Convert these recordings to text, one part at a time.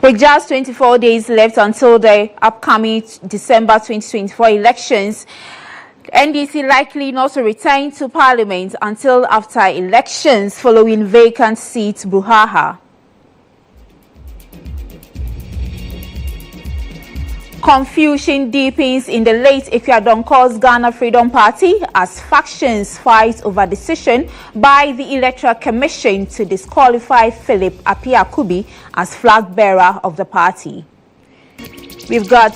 With just 24 days left until the upcoming December 2024 elections, NDC likely not to return to Parliament until after elections following vacant seat brouhaha. Confusion deepens in the late Ifiadonko's Ghana Freedom Party as factions fight over decision by the Electoral Commission to disqualify Philip Apiakubi as flag bearer of the party. We've got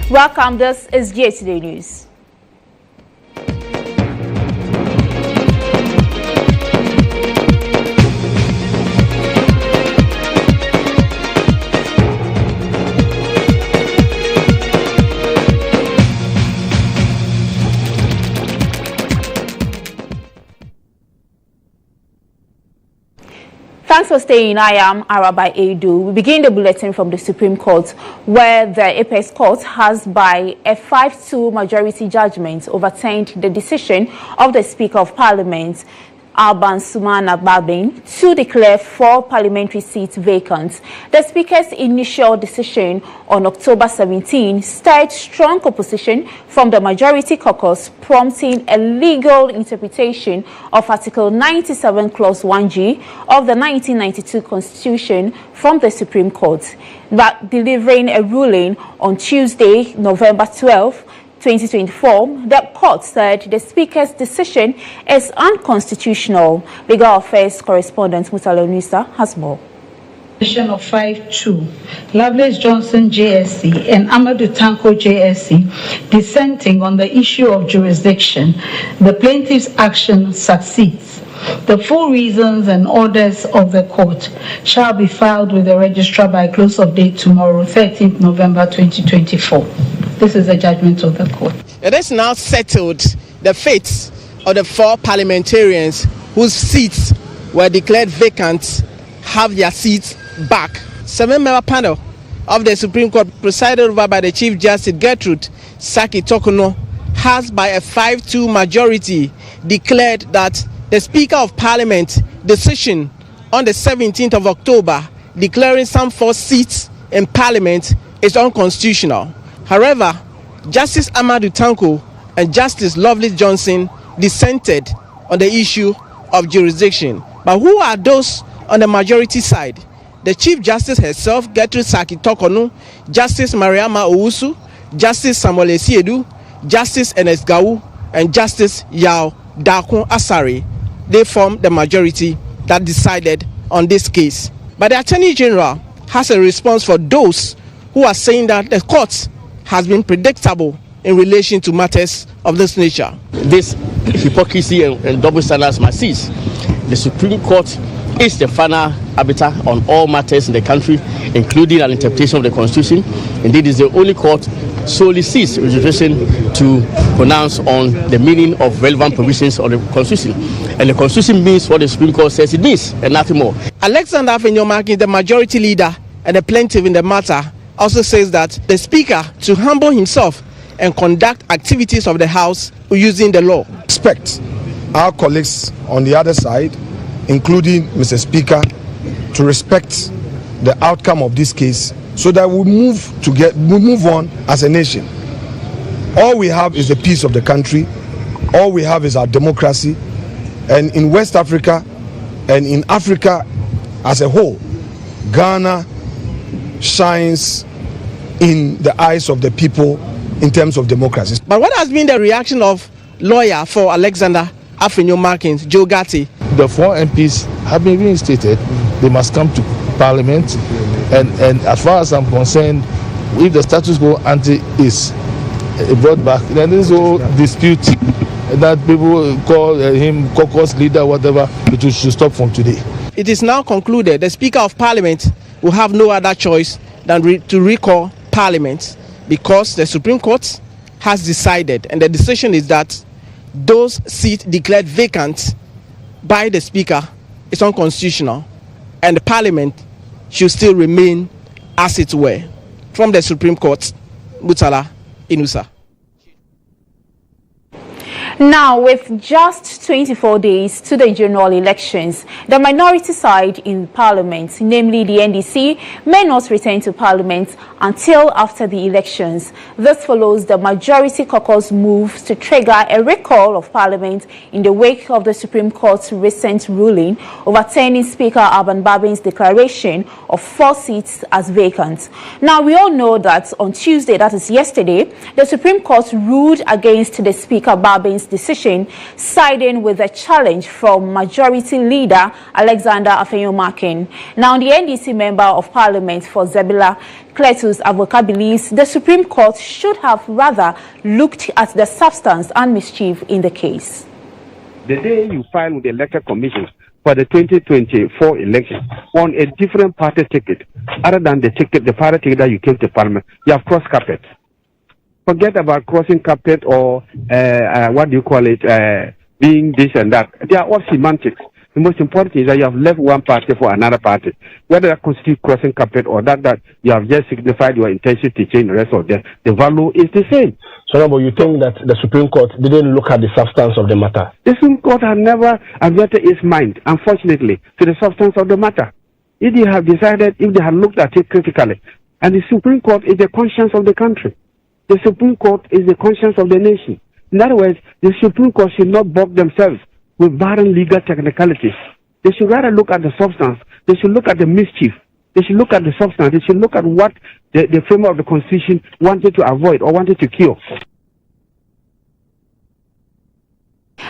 welcome, this is GHOne News. Thanks for staying. I am Araba Aidoo. We begin the bulletin from the Supreme Court, where the Apex Court has, by a 5-2 majority judgment, overturned the decision of the Speaker of Parliament, Alban Sumana Babin, to declare 4 parliamentary seats vacant. The Speaker's initial decision on October 17 stirred strong opposition from the majority caucus, prompting a legal interpretation of Article 97, Clause 1G of the 1992 Constitution from the Supreme Court, but delivering a ruling on Tuesday, November 12, 2024, the court said the Speaker's decision is unconstitutional. Legal Affairs correspondent Mutalo Nisa has more. Decision of 5-2, Lovelace Johnson JSC and Amadou Tanko JSC dissenting on the issue of jurisdiction. The plaintiff's action succeeds. The full reasons and orders of the court shall be filed with the registrar by close of day tomorrow, 13th November 2024. This is the judgment of the court. It is now settled the fates of the 4 parliamentarians whose seats were declared vacant have their seats back. 7-member panel of the Supreme Court, presided over by the Chief Justice Gertrude Saki Tokuno, has by a 5-2 majority declared that the Speaker of Parliament decision on the 17th of October declaring some 4 seats in Parliament is unconstitutional. However, Justice Amadou Tanko and Justice Lovelace Johnson dissented on the issue of jurisdiction. But who are those on the majority side? The Chief Justice herself, Gertrude Saki Tokuno, Justice Mariama Owusu, Justice Samuel Esiedu, Justice Ernest Gawu, and Justice Yao Dakun Asari. They form the majority that decided on this case. But the Attorney General has a response for those who are saying that the court has been predictable in relation to matters of this nature. This hypocrisy and double standards must cease. The Supreme Court is the final arbiter on all matters in the country, including an interpretation of the Constitution. Indeed, it is the only court solely seeks registration to pronounce on the meaning of relevant provisions of the Constitution. And the Constitution means what the Supreme Court says it means, and nothing more. Alexander Afenyomarkin, the majority leader and the plaintiff in the matter, also says that the Speaker to humble himself and conduct activities of the House using the law. Expect our colleagues on the other side, including Mr. Speaker, to respect the outcome of this case so that we move on as a nation. All we have is the peace of the country. All we have is our democracy. And in West Africa and in Africa as a whole, Ghana shines in the eyes of the people in terms of democracy. But what has been the reaction of lawyer for Alexander Afenyomarkin, Joe Gatti? The 4 MPs have been reinstated. They must come to Parliament. And as far as I'm concerned, if the status quo ante is brought back, then this whole dispute that people call him caucus leader, whatever, it should stop from today. It is now concluded the Speaker of Parliament will have no other choice than to recall Parliament, because the Supreme Court has decided, and the decision is that those seats declared vacant by the Speaker is unconstitutional, and the Parliament should still remain as it were. From the Supreme Court, Mutala Inusa. Now, with just 24 days to the general elections, the minority side in Parliament, namely the NDC, may not return to Parliament until after the elections. This follows the majority caucus move to trigger a recall of Parliament in the wake of the Supreme Court's recent ruling overturning Speaker Alban Babin's declaration of 4 seats as vacant. Now, we all know that on Tuesday, that is yesterday, the Supreme Court ruled against the Speaker Babin's decision, siding with a challenge from Majority Leader Alexander Afenyo-Markin. Now, the NDC Member of Parliament for Zebila, Cletus Avoka, believes the Supreme Court should have rather looked at the substance and mischief in the case. The day you file with the Electoral Commission for the 2024 election on a different party ticket, other than the ticket, the party ticket that you came to Parliament, you have crossed carpet. Forget about crossing carpet or what do you call it, being this and that. They are all semantics. The most important thing is that you have left one party for another party. Whether that constitutes crossing carpet or that you have just signified your intention to change the rest of them, the value is the same. So, but you think that the Supreme Court didn't look at the substance of the matter? The Supreme Court has never averted its mind, unfortunately, to the substance of the matter. If they have decided, if they had looked at it critically, and the Supreme Court is the conscience of the country. The Supreme Court is the conscience of the nation. In other words, the Supreme Court should not bog themselves with barren legal technicalities. They should rather look at the substance. They should look at the mischief. They should look at the substance. They should look at what the framework of the Constitution wanted to avoid or wanted to cure.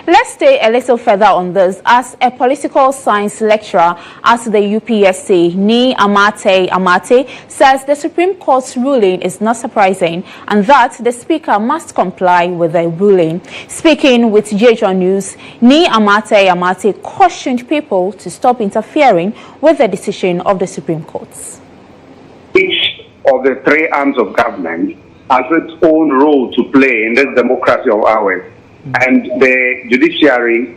Let's stay a little further on this, as a political science lecturer at the UPSC, Ni Amate, says the Supreme Court's ruling is not surprising and that the Speaker must comply with the ruling. Speaking with GHOne News, Ni Amate cautioned people to stop interfering with the decision of the Supreme Court. Each of the 3 arms of government has its own role to play in this democracy of ours. And the judiciary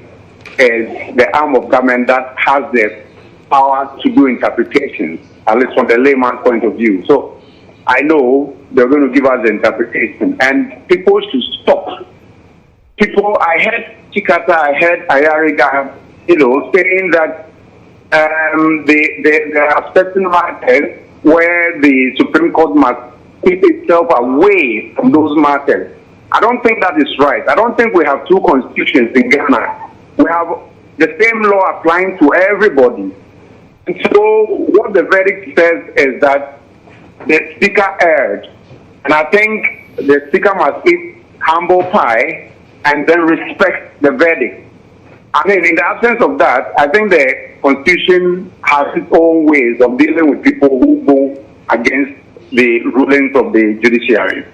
is the arm of government that has the power to do interpretations, at least from the layman's point of view. So I know they're going to give us the interpretation, and people should stop. I heard Chikata, I heard Ayariga, saying that there are certain matters where the Supreme Court must keep itself away from those matters. I don't think that is right. I don't think we have 2 constitutions in Ghana. We have the same law applying to everybody. And so what the verdict says is that the Speaker erred. And I think the Speaker must eat humble pie and then respect the verdict. I mean, in the absence of that, I think the Constitution has its own ways of dealing with people who go against the rulings of the judiciary.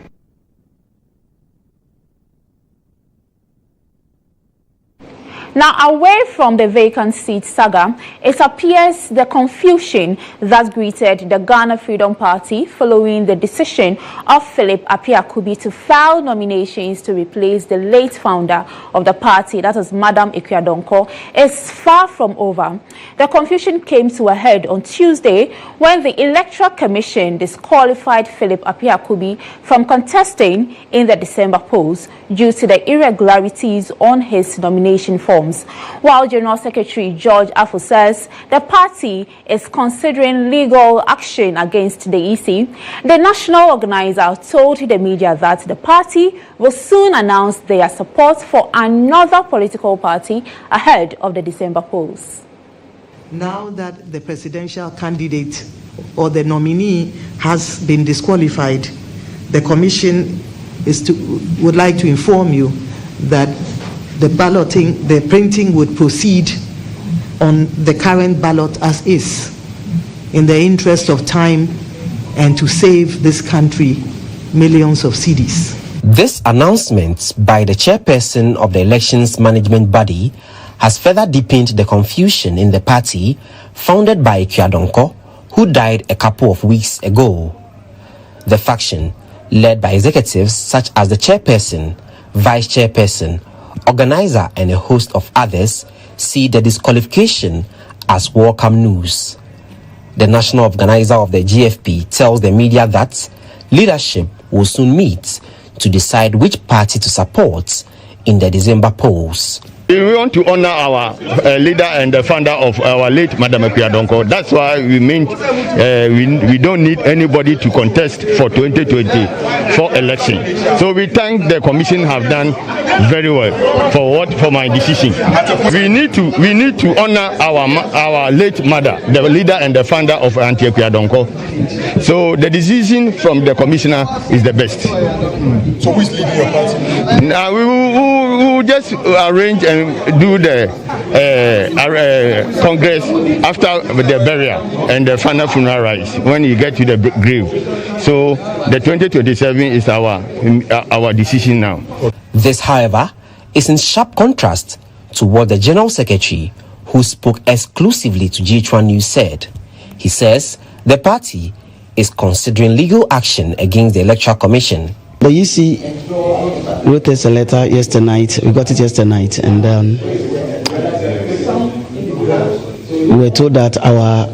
Now, away from the vacant seat saga, it appears the confusion that greeted the Ghana Freedom Party following the decision of Philip Appiah-Kubi to file nominations to replace the late founder of the party, that is Madam Ekuadonko, is far from over. The confusion came to a head on Tuesday when the Electoral Commission disqualified Philip Appiah-Kubi from contesting in the December polls due to the irregularities on his nomination form. While General Secretary George Afo says the party is considering legal action against the EC, the national organizer told the media that the party will soon announce their support for another political party ahead of the December polls. Now that the presidential candidate or the nominee has been disqualified, the commission would like to inform you that the printing would proceed on the current ballot as is, in the interest of time and to save this country millions of cedis. This announcement by the chairperson of the elections management body has further deepened the confusion in the party founded by Ekuadonko, who died a couple of weeks ago. The faction, led by executives such as the chairperson, vice chairperson, organizer and a host of others, see the disqualification as welcome news. The national organizer of the GFP tells the media that leadership will soon meet to decide which party to support in the December polls. We want to honor our leader and the founder of our late Madam Ekuyadonko. That's why we don't need anybody to contest for 2024 election. So we thank the commission have done very well for my decision. We need to honor our late mother, the leader and the founder of Auntie Ekuyadonko. So the decision from the commissioner is the best. So who is leading your party? Now we will just arrange and do the congress after the burial and the final funeral rites when you get to the grave. So the 2027 is our decision now. This, however, is in sharp contrast to what the General Secretary, who spoke exclusively to GHOne News, said. He says the party is considering legal action against the Electoral Commission. The EC wrote us a letter yesterday night. We got it yesterday night, and we were told that our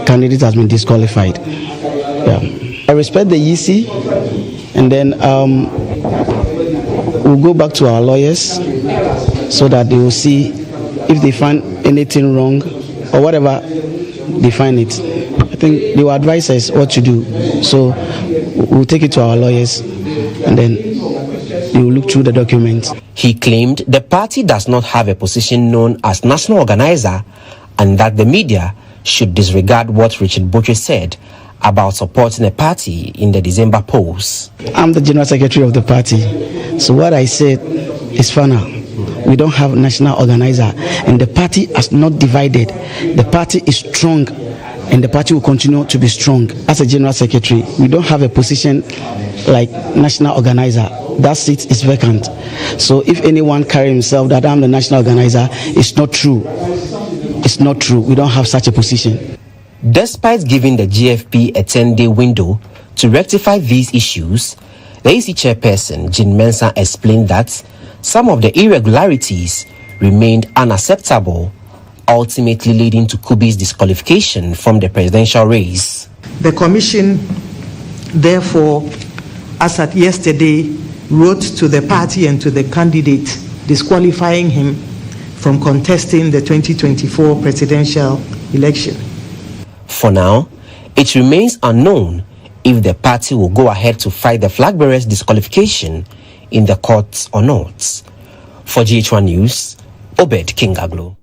candidate has been disqualified. Yeah. I respect the EC, and then we'll go back to our lawyers so that they will see if they find anything wrong or whatever they find it. I think they will advise us what to do. So we'll take it to our lawyers, and then they will look through the documents. He claimed the party does not have a position known as national organizer and that the media should disregard what Richard Botwe said about supporting a party in the December polls. I'm the general secretary of the party, so what I said is final. We don't have national organizer, and the party is not divided. The party is strong, and the party will continue to be strong. As a general secretary, we don't have a position like national organizer. That seat is vacant. So if anyone carry himself that I'm the national organizer, it's not true. It's not true. We don't have such a position. Despite giving the GFP a 10-day window to rectify these issues, the EC chairperson, Jean Mensah, explained that some of the irregularities remained unacceptable, ultimately leading to Kubi's disqualification from the presidential race. The commission, therefore, as at yesterday, wrote to the party and to the candidate disqualifying him from contesting the 2024 presidential election. For now, it remains unknown if the party will go ahead to fight the flag bearer's disqualification in the courts or not. For GHOne News, Obed Kingaglo.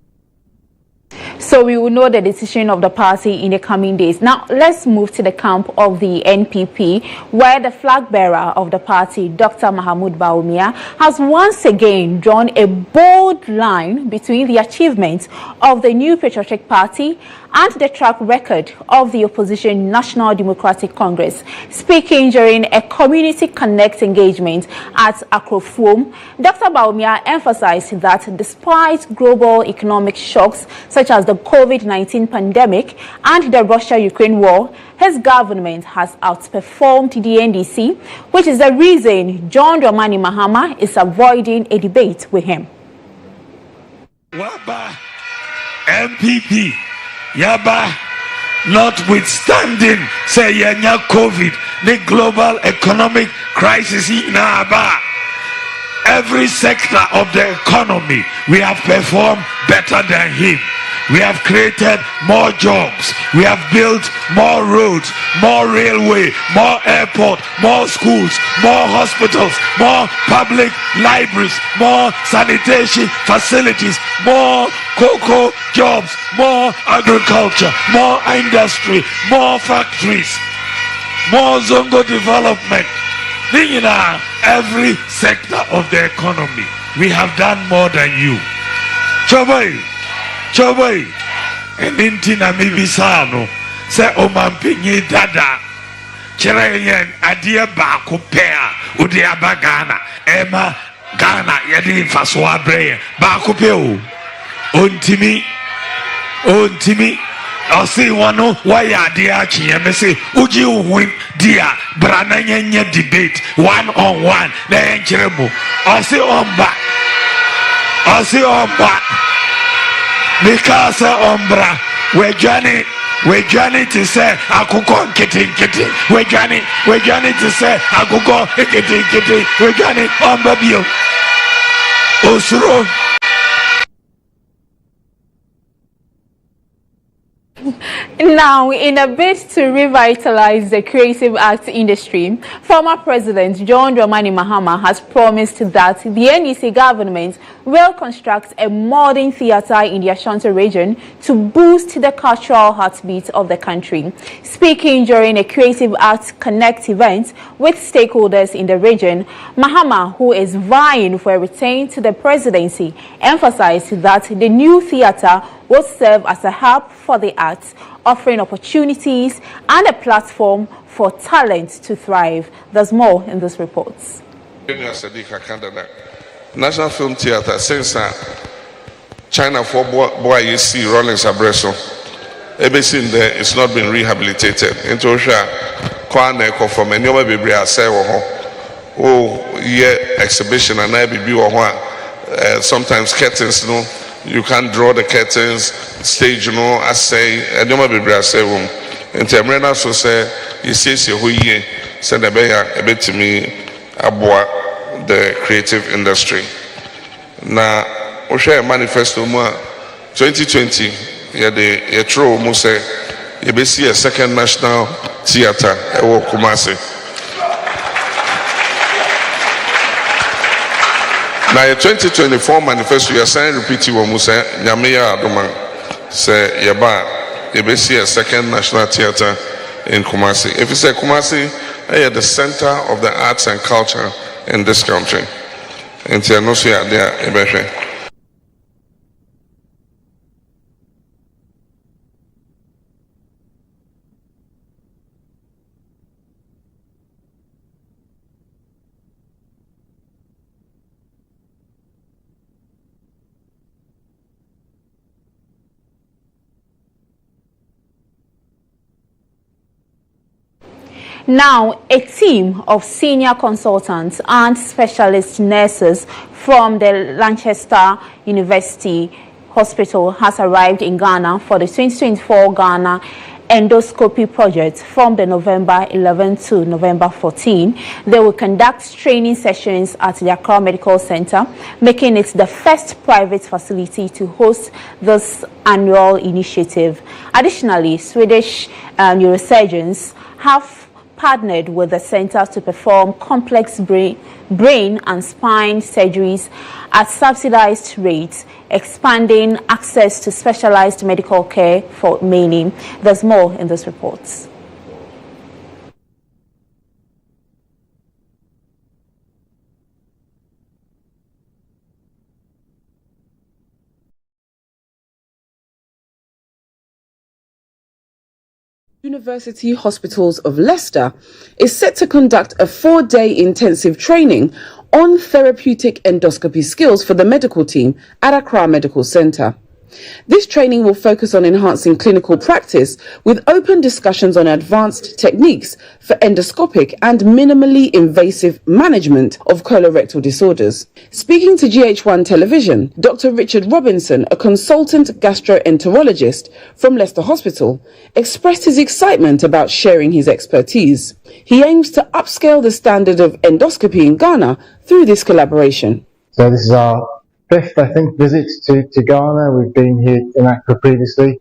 So we will know the decision of the party in the coming days. Now, let's move to the camp of the NPP, where the flag bearer of the party, Dr. Mahmoud Bawumia, has once again drawn a bold line between the achievements of the New Patriotic Party and the track record of the opposition National Democratic Congress. Speaking during a community connect engagement at Akrofuom, Dr. Bawumia emphasized that despite global economic shocks such as the COVID-19 pandemic and the Russia-Ukraine war, his government has outperformed the NDC, which is the reason John Dramani Mahama is avoiding a debate with him. Waba, MPP, Yaba, notwithstanding, say yanya COVID, the global economic crisis in Araba. Every sector of the economy, we have performed better than him. We have created more jobs. We have built more roads, more railway, more airport, more schools, more hospitals, more public libraries, more sanitation facilities, more cocoa jobs, more agriculture, more industry, more factories, more zongo development. Every sector of the economy, we have done more than you. Choboy, and intina mibisano, say omampinyi dada, cherayen adia ba kupea, udia bagana, ema Ghana, yadi faswa brain, ba kupeo, ontimi, I'll see one why are dear and say, would you win dear Brananya debate 1-on-1? Then Jeremo, I'll see on back. Because Ombra, we're Johnny to say, I could go kitty. We're Johnny to say, I could go kitty. We're Johnny on Babio. Osuro. Now, in a bid to revitalize the creative arts industry, former President John Dramani Mahama has promised that the NEC government will construct a modern theatre in the Ashanti region to boost the cultural heartbeat of the country. Speaking during a Creative Arts Connect event with stakeholders in the region, Mahama, who is vying for a return to the presidency, emphasized that the new theatre will serve as a hub for the arts, offering opportunities and a platform for talent to thrive. There's more in this report. National Film Theatre, since China for boy you see Rollins Abreso, everything there is not been rehabilitated. Into Kwane from any other baby I say oh yeah exhibition and I be sometimes curtains no. You can't draw the curtains, stage, I say, and you might be room. And Tamrena so say, you see, who ye send a bit to me about the creative industry. Now, we share a manifesto 2020, yeah, the true Muse, you be see a second national theatre, Kumasi. Now, your 2024 manifesto, you're saying repeat you Musa Nyamiya Adoma say Yaba, you see a second national theatre in Kumasi. If you say Kumasi, you're the center of the arts and culture in this country. And you're not there, Now, a team of senior consultants and specialist nurses from the Lancaster University Hospital has arrived in Ghana for the 2024 Ghana endoscopy project from the November 11 to November 14. They will conduct training sessions at the Accra Medical Center, making it the first private facility to host this annual initiative. Additionally, Swedish neurosurgeons have partnered with the center to perform complex brain and spine surgeries at subsidized rates, expanding access to specialized medical care for many. There's more in this report. University Hospitals of Leicester is set to conduct a 4-day intensive training on therapeutic endoscopy skills for the medical team at Accra Medical Center. This training will focus on enhancing clinical practice with open discussions on advanced techniques for endoscopic and minimally invasive management of colorectal disorders. Speaking to GHOne television, Dr. Richard Robinson, a consultant gastroenterologist from Leicester Hospital, expressed his excitement about sharing his expertise. He aims to upscale the standard of endoscopy in Ghana through this collaboration. So this is our 5th, I think, visit to Ghana. We've been here in Accra previously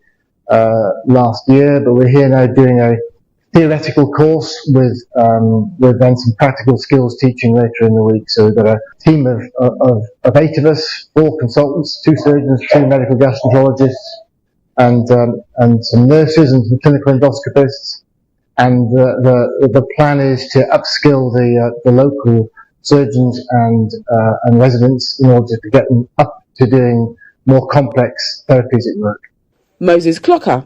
last year, but we're here now doing a theoretical course with then some practical skills teaching later in the week. So we've got a team of 8 of us, 4 consultants, 2 surgeons, 2 medical gastroenterologists, and some nurses and some clinical endoscopists. And the plan is to upskill the local surgeons and residents in order to get them up to doing more complex therapeutic work. Moses Clocker,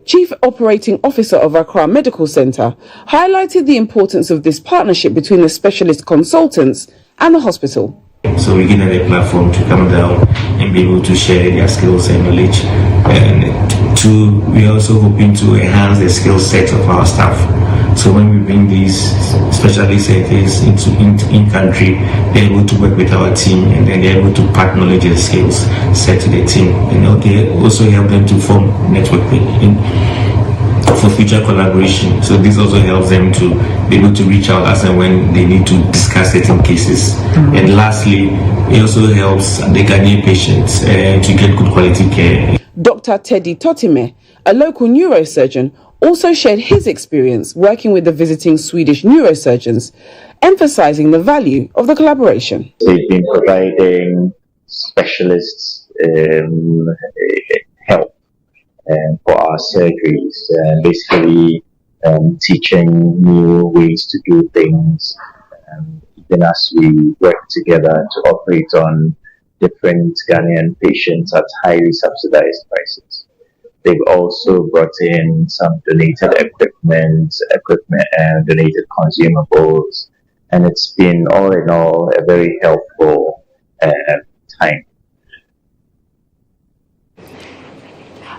Chief Operating Officer of Accra Medical Center, highlighted the importance of this partnership between the specialist consultants and the hospital. So we give them a platform to come down and be able to share their skills and knowledge. And 2, we're also hoping to enhance the skill set of our staff. So when we bring these specialist therapists in country, they're able to work with our team and then they're able to pack knowledge and skills set to the team. They also help them to form network for future collaboration. So this also helps them to be able to reach out as and when they need to discuss certain cases. And lastly, it also helps the Ghanaian patients to get good quality care. Dr. Teddy Totime, a local neurosurgeon, also shared his experience working with the visiting Swedish neurosurgeons, emphasizing the value of the collaboration. They've been providing specialists help for our surgeries, basically teaching new ways to do things, even as we work together to operate on different Ghanaian patients at highly subsidized prices. They've also brought in some donated equipment and donated consumables, and it's been all in all a very helpful time.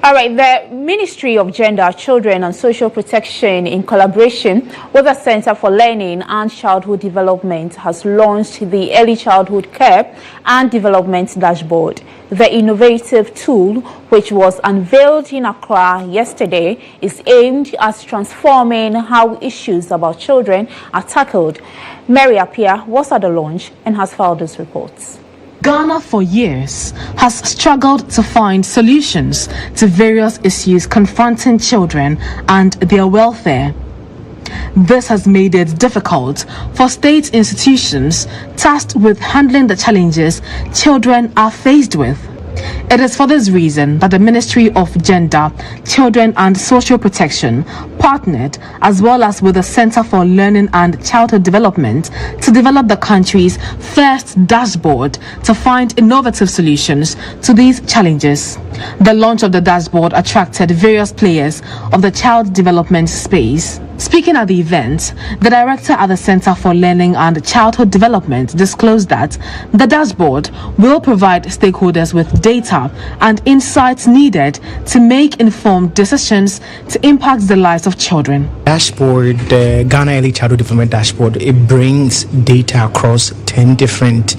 All right, the Ministry of Gender, Children and Social Protection, in collaboration with the Center for Learning and Childhood Development, has launched the Early Childhood Care and Development Dashboard. The innovative tool, which was unveiled in Accra yesterday, is aimed at transforming how issues about children are tackled. Mary Appiah was at the launch and has filed these reports. Ghana for years has struggled to find solutions to various issues confronting children and their welfare. This has made it difficult for state institutions tasked with handling the challenges children are faced with. It is for this reason that the Ministry of Gender, Children and Social Protection partnered, as well as with the Center for Learning and Childhood Development, to develop the country's first dashboard to find innovative solutions to these challenges. The launch of the dashboard attracted various players of the child development space. Speaking at the event, the director at the Center for Learning and Childhood Development disclosed that the dashboard will provide stakeholders with data and insights needed to make informed decisions to impact the lives of children. Dashboard, the Ghana Early Childhood Development Dashboard, it brings data across 10 different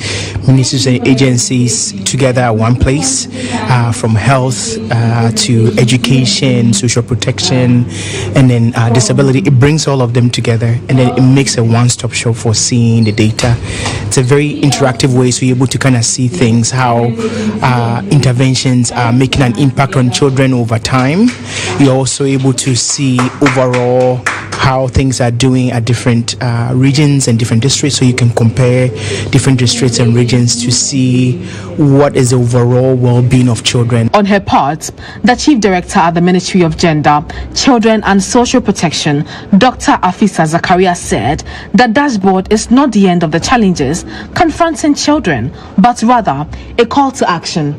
ministries and agencies together at one place, from health to education, social protection, and then disability. It brings all of them together, and then it makes a one-stop shop for seeing the data. It's a very interactive way, so you're able to kind of see things, how interventions are making an impact on children over time. You're also able to see overall how things are doing at different regions and different districts, so you can compare different districts and regions to see what is the overall well-being of children. On her part, the Chief Director at the Ministry of Gender, Children and Social Protection, Dr. Afisa Zakaria, said the dashboard is not the end of the challenges confronting children, but rather a call to action.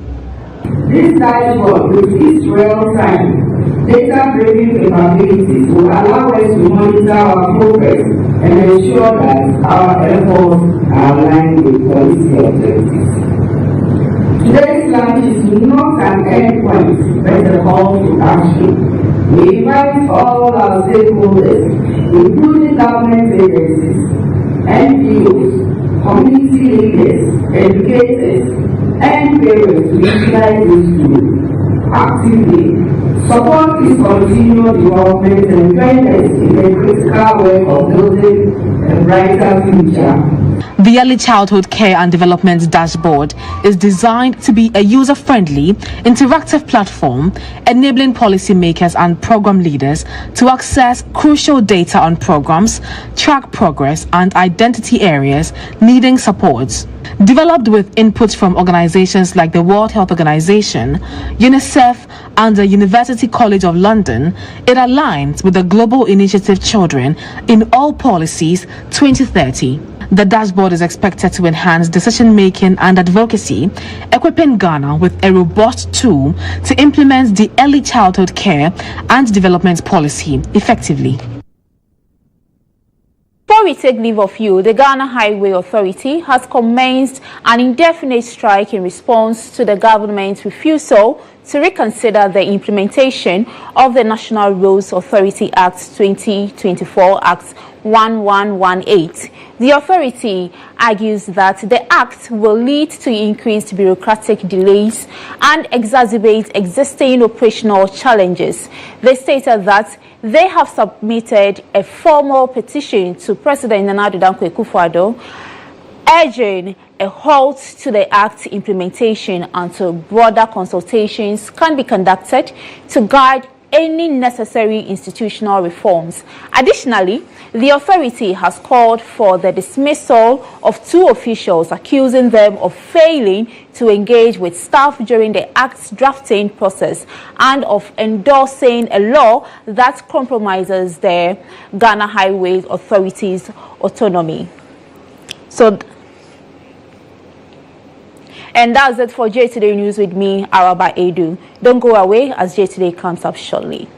This dashboard with its real-time data-driven capabilities will allow us to monitor our progress and ensure that our efforts are aligned with policy objectives. Today's launch is not an endpoint, but a call to action. We invite all our stakeholders, including government agencies, NGOs, community leaders, educators, and parents, to utilize this tool actively. Support this continual development and join us in the critical work of building a brighter future. The Early Childhood Care and Development Dashboard is designed to be a user-friendly, interactive platform enabling policymakers and program leaders to access crucial data on programs, track progress, and identity areas needing support. Developed with input from organizations like the World Health Organization, UNICEF, and the University College of London, it aligns with the Global Initiative Children in All Policies 2030. The dashboard is expected to enhance decision-making and advocacy, equipping Ghana with a robust tool to implement the early childhood care and development policy effectively. Before we take leave of you, the Ghana Highway Authority has commenced an indefinite strike in response to the government's refusal to reconsider the implementation of the National Roads Authority Act 2024, Act 1118, The authority argues that the act will lead to increased bureaucratic delays and exacerbate existing operational challenges. They stated that they have submitted a formal petition to President Nana Addo Dankwa Akufo-Addo urging a halt to the Act implementation until broader consultations can be conducted to guide any necessary institutional reforms. Additionally, the authority has called for the dismissal of 2 officials, accusing them of failing to engage with staff during the Act's drafting process and of endorsing a law that compromises the Ghana Highways Authority's autonomy. And that's it for J Today News with me, Araba Aidoo. Don't go away as J Today comes up shortly.